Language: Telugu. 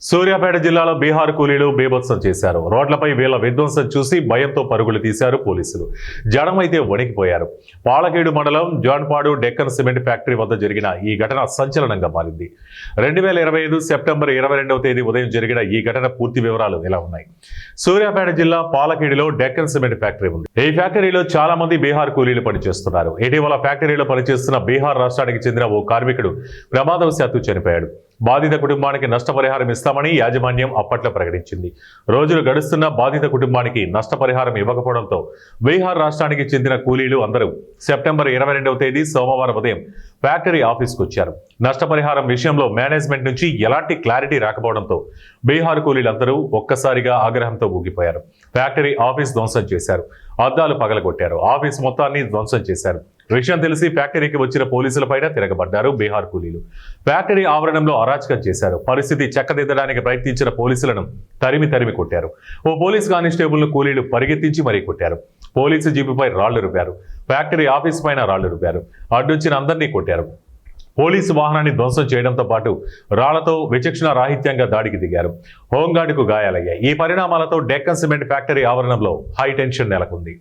సూర్యాపేట జిల్లాలో బీహార్ కూలీలు బీభత్సం చేశారు. రోడ్లపై వీళ్ల విధ్వంసం చూసి భయంతో పరుగులు తీశారు పోలీసులు. జనమైతే వణికిపోయారు. పాలకేడు మండలం జాన్పాడు డెక్కన్ సిమెంట్ ఫ్యాక్టరీ వద్ద జరిగిన ఈ ఘటన సంచలనంగా మారింది. 2025 సెప్టెంబర్ 22వ తేదీ ఉదయం జరిగిన ఈ ఘటన పూర్తి వివరాలు ఇలా ఉన్నాయి. సూర్యాపేట జిల్లా పాలకేడులో డెక్కన్ సిమెంట్ ఫ్యాక్టరీ ఉంది. ఈ ఫ్యాక్టరీలో చాలా మంది బీహార్ కూలీలు పనిచేస్తున్నారు. ఇటీవల ఫ్యాక్టరీలో పనిచేస్తున్న బీహార్ రాష్ట్రానికి చెందిన ఓ కార్మికుడు ప్రమాదవశాత్తు చనిపోయాడు. బాధిత కుటుంబానికి నష్టపరిహారం ఇస్తామని యాజమాన్యం అప్పట్లో ప్రకటించింది. రోజులు గడుస్తున్న బాధిత కుటుంబానికి నష్టపరిహారం ఇవ్వకపోవడంతో బీహార్ రాష్ట్రానికి చెందిన కూలీలు అందరూ సెప్టెంబర్ 22వ తేదీ సోమవారం ఉదయం ఫ్యాక్టరీ ఆఫీస్కు వచ్చారు. నష్టపరిహారం విషయంలో మేనేజ్మెంట్ నుంచి ఎలాంటి క్లారిటీ రాకపోవడంతో బీహార్ కూలీలందరూ ఒక్కసారిగా ఆగ్రహంతో ఊగిపోయారు. ఫ్యాక్టరీ ఆఫీస్ ధ్వంసం చేశారు. అద్దాలు పగలగొట్టారు. ఆఫీస్ మొత్తాన్ని ధ్వంసం చేశారు. విషయం తెలిసి ఫ్యాక్టరీకి వచ్చిన పోలీసులపైన తిరగబడ్డారు బీహార్ కూలీలు. ఫ్యాక్టరీ ఆవరణంలో అరాచకం చేశారు. పరిస్థితి చక్కదిద్దడానికి ప్రయత్నించిన పోలీసులను తరిమి కొట్టారు. ఓ పోలీస్ కానిస్టేబుల్ను కూలీలు పరిగెత్తించి మరీ కొట్టారు. పోలీసు జీపుపై రాళ్లు రువ్వారు. ఫ్యాక్టరీ ఆఫీస్ పైన రాళ్లు రువ్వారు. అడ్డొచ్చిన అందరినీ కొట్టారు. పోలీసు వాహనాన్ని ధ్వంసం చేయడంతో పాటు రాళ్లతో విచక్షణ రాహిత్యంగా దాడికి దిగారు. హోంగార్డుకు గాయాలయ్యాయి. ఈ పరిణామాలతో డెక్కన్ సిమెంట్ ఫ్యాక్టరీ ఆవరణంలో హై టెన్షన్ నెలకొంది.